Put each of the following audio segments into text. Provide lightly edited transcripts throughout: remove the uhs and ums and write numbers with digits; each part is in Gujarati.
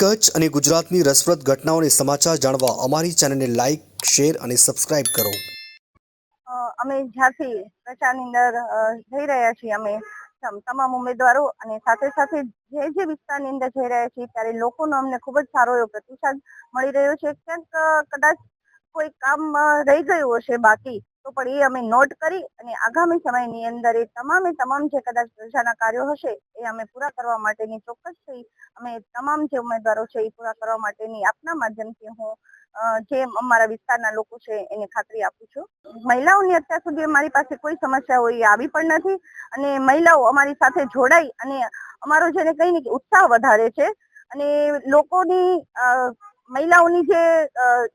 કચ્છ અને ગુજરાતની રસપ્રદ ઘટનાઓને સમાચાર જાણવા અમારી ચેનલને લાઇક, શેર અને સબસ્ક્રાઇબ કરો. અમે જ્યાંથી પ્રચારની અંદર જઈ રહ્યા છીએ, અમે તમામ ઉમેદવારો અને સાથે સાથે જે વિસ્તારની અંદર જઈ રહ્યા છીએ ત્યારે લોકોનો અમને ખૂબ જ સારો એવો પ્રતિસાદ મળી રહ્યો છે. ક્યાંક કદાચ કોઈ કામ રહી ગયું હશે બાકી, તો પણ એ અમે નોટ કરી અને આગામી સમયની અંદર એ તમામ જે કદાચ પ્રજાના કાર્યો હશે એ અમે પૂરા કરવા માટેની ચોક્કસથી અમે તમામ જે ઉમેદવારો છે એ પૂરા કરવા માટેની આપના માધ્યમથી હું જે અમારા વિસ્તારના લોકો છે એને ખાતરી આપું છું. મહિલાઓની અત્યાર સુધી અમારી પાસે કોઈ સમસ્યા હોય એ આવી પણ નથી અને મહિલાઓ અમારી સાથે જોડાઈ અને અમારો જેને કહીને કે ઉત્સાહ વધારે છે અને લોકોની મહિલાઓની જે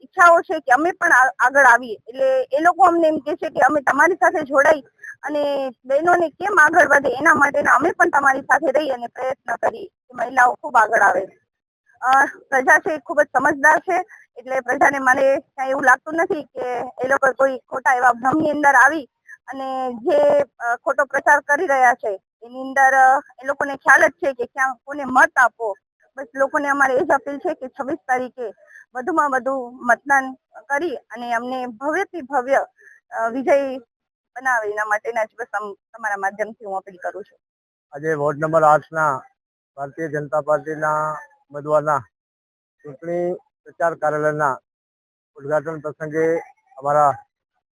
ઈચ્છાઓ છે કે અમે પણ આગળ આવીએ, એટલે એ લોકો અમને એમ કે છે કે અમે તમારી સાથે જોડાઈ અને બહેનોને કેમ આગળ વધે એના માટેના અમે પણ તમારી સાથે રહી અને પ્રયત્ન કરી કે મહિલાઓ ખૂબ આગળ આવે. પ્રજા છે ખૂબ જ સમજદાર છે, એટલે પ્રજાને મને કઈ એવું લાગતું નથી કે એ લોકો કોઈ ખોટા એવા ભ્રમની અંદર આવી અને જે ખોટો પ્રચાર કરી રહ્યા છે એની અંદર એ લોકોને ખ્યાલ જ છે કે ક્યાં કોને મત આપો. બસ લોકોને અમારે એ જ અપીલ છે કે 26 તારીખે વધુમાં વધુ મતદાન કરી અને અમને ભવ્યથી ભવ્ય વિજય બનાવે એના માટેના જ બસ તમારા માધ્યમથી હું અપીલ કરું છું. આજે વોર્ડ નંબર 8 ના ભારતીય જનતા પાર્ટીના ઉમેદવારના ચૂંટણી પ્રચાર કાર્યાલયના ઉદ્ઘાટન પ્રસંગે અમારા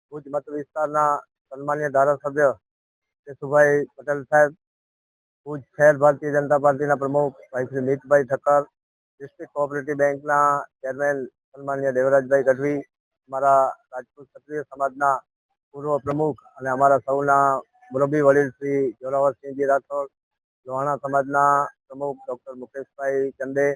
ભુજ મત વિસ્તારના સન્માનીય ધારાસભ્ય કેશુભાઈ પટેલ સાહેબ, ભુજ શહેર ભારતીય જનતા પાર્ટીના પ્રમુખ ભાઈ શ્રી મિતભાઈ ઠક્કર, ડિસ્ટ્રિક્ટ કોઓપરેટિવ બેંકના ચેરમેન સન્માનીય દેવરાજભાઈ ગઢવી, અમારા રાજપૂત ક્ષત્રિય સમાજના પૂર્વ પ્રમુખ અને અમારા સૌના મુરબ્બી વડીલ શ્રી જોરાવરસિંહજી રાઠોડ, લોહાણા સમાજના પ્રમુખ ડોક્ટર મુકેશભાઈ ચંદે,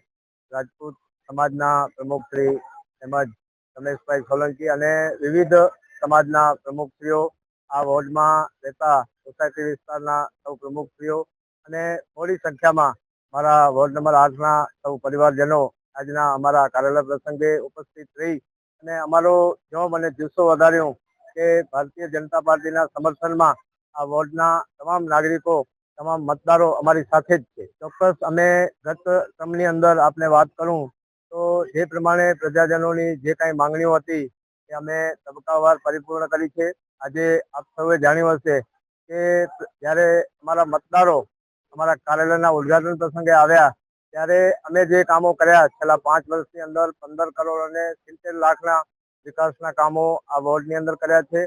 રાજપૂત સમાજના પ્રમુખ શ્રી તેમજ રમેશભાઈ સોલંકી અને વિવિધ સમાજના પ્રમુખશ્રીઓ, આ વોર્ડમાં રહેતા સોસાયટી વિસ્તારના સૌ પ્રમુખશ્રીઓ અને મોટી સંખ્યામાં મારા વોર્ડ નંબર 8ના સૌ પરિવારજનો આજના અમારા કાર્યાલય પ્રસંગે ઉપસ્થિત રહી અને અમારો જોમ અને જુસ્સો વધાર્યો કે ભારતીય જનતા પાર્ટીના સમર્થનમાં આ વોર્ડના તમામ નાગરિકો, તમામ મતદારો અમારી સાથે જ છે. ચોક્કસ અમે ગત ટર્મની અંદર આપને વાત કરું તો જે પ્રમાણે પ્રજાજનોની જે કાંઈ માંગણીઓ હતી એ અમે તબક્કાવાર પરિપૂર્ણ કરી છે. આજે આપ સૌએ જાણ્યું હશે કે જ્યારે અમારા મતદારો અમારા કાર્યાલયના ઉદ્ઘાટન પ્રસંગે આવ્યા ત્યારે અમે જે કામો કર્યા છેલ્લા 5 વર્ષની અંદર 15 કરોડ અને 70 લાખના વિકાસના કામો આ વોર્ડની અંદર કર્યા છે.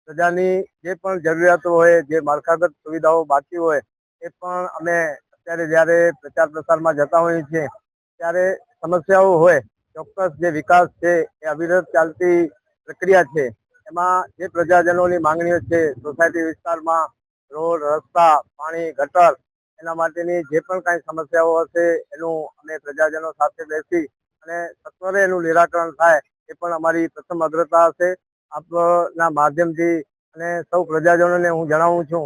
પ્રજાની જે પણ જરૂરિયાતો હોય, જે માળખાગત સુવિધાઓ બાકી હોય એ પણ અમે અત્યારે જ્યારે પ્રચાર પ્રસારમાં જતા હોઈએ છીએ ત્યારે સમસ્યાઓ હોય, ચોક્કસ જે વિકાસ છે એ અવિરત ચાલતી પ્રક્રિયા છે. એમાં જે પ્રજાજનોની માંગણીઓ છે, સોસાયટી વિસ્તારમાં રોડ, રસ્તા, પાણી, ગટર એના માટેની જે પણ કાંઈ સમસ્યાઓ હશે એનું અમે પ્રજાજનો સાથે બેસી અને સત્વરે એનું નિરાકરણ થાય એ પણ અમારી પ્રથમ અગ્રતા હશે. આપના માધ્યમથી અને સૌ પ્રજાજનોને હું જણાવું છું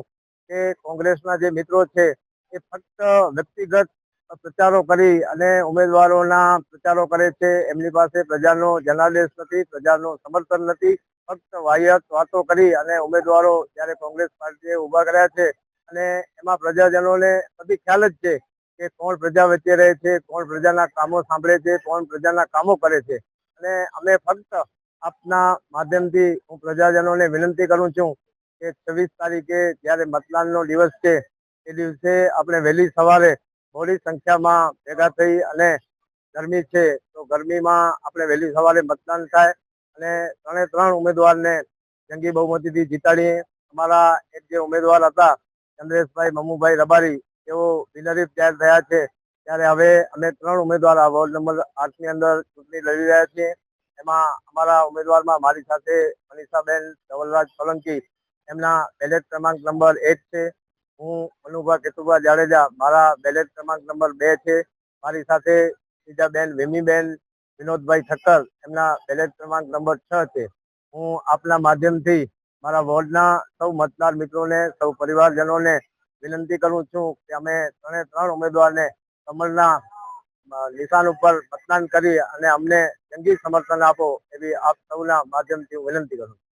કે કોંગ્રેસના જે મિત્રો છે એ ફક્ત વ્યક્તિગત પ્રચારો કરી અને ઉમેદવારોના પ્રચારો કરે છે. એમની પાસે પ્રજાનો જનાદેશ નથી, પ્રજાનું સમર્થન નથી. ફક્ત વાહિયાત વાતો કરી અને ઉમેદવારો જ્યારે કોંગ્રેસ પાર્ટીએ ઉભા કર્યા છે અને એમાં પ્રજાજનોને બધી ખ્યાલ જ છે કે કોણ પ્રજા વચ્ચે રહે છે, કોણ પ્રજાના કામો સાંભળે છે, કોણ પ્રજાના કામો કરે છે. અને અમે ફક્ત આપના માધ્યમથી હું પ્રજાજનોને વિનંતી કરું છું કે 26 તારીખે જ્યારે મતદાનનો દિવસ છે એ દિવસે આપણે વહેલી સવારે મોટી સંખ્યામાં ભેગા થઈ અને ગરમી છે તો ગરમીમાં આપણે વહેલી સવારે મતદાન થાય અને 3 ઉમેદવારને જંગી બહુમતીથી જીતાડીએ. અમારા એક જે ઉમેદવાર હતા ચંદ્રેશભાઈ મમુભાઈ રબારી, તેઓ બિનહરીફ જાહેર થયા છે. ત્યારે હવે અમે 3 ઉમેદવાર આ વોર્ડ નંબર 8ની અંદર ચૂંટણી લડી રહ્યા છીએ. એમાં અમારા ઉમેદવારમાં મારી સાથે મનીષાબેન ધવલરાજ સોલંકી, એમના બેલેટ ક્રમાંક નંબર 1 છે. હું મનુભા કેતુભા જાડેજા, મારા બેલેટ ક્રમાંક નંબર 2 છે. મારી સાથે બીજા બેન વિમીબેન વિનોદભાઈ ઠક્કર, એમના બેલેટ ક્રમાંક નંબર 6 છે. હું આપના માધ્યમથી મારા વોર્ડના સૌ મતદાર મિત્રોને, સૌ પરિવારજનોને વિનંતી કરું છું કે અમે 3 ઉમેદવારને કમળના નિશાન ઉપર મતદાન કરી અને અમને જંગી સમર્થન આપો એવી આપ સૌના માધ્યમથી વિનંતી કરું છું.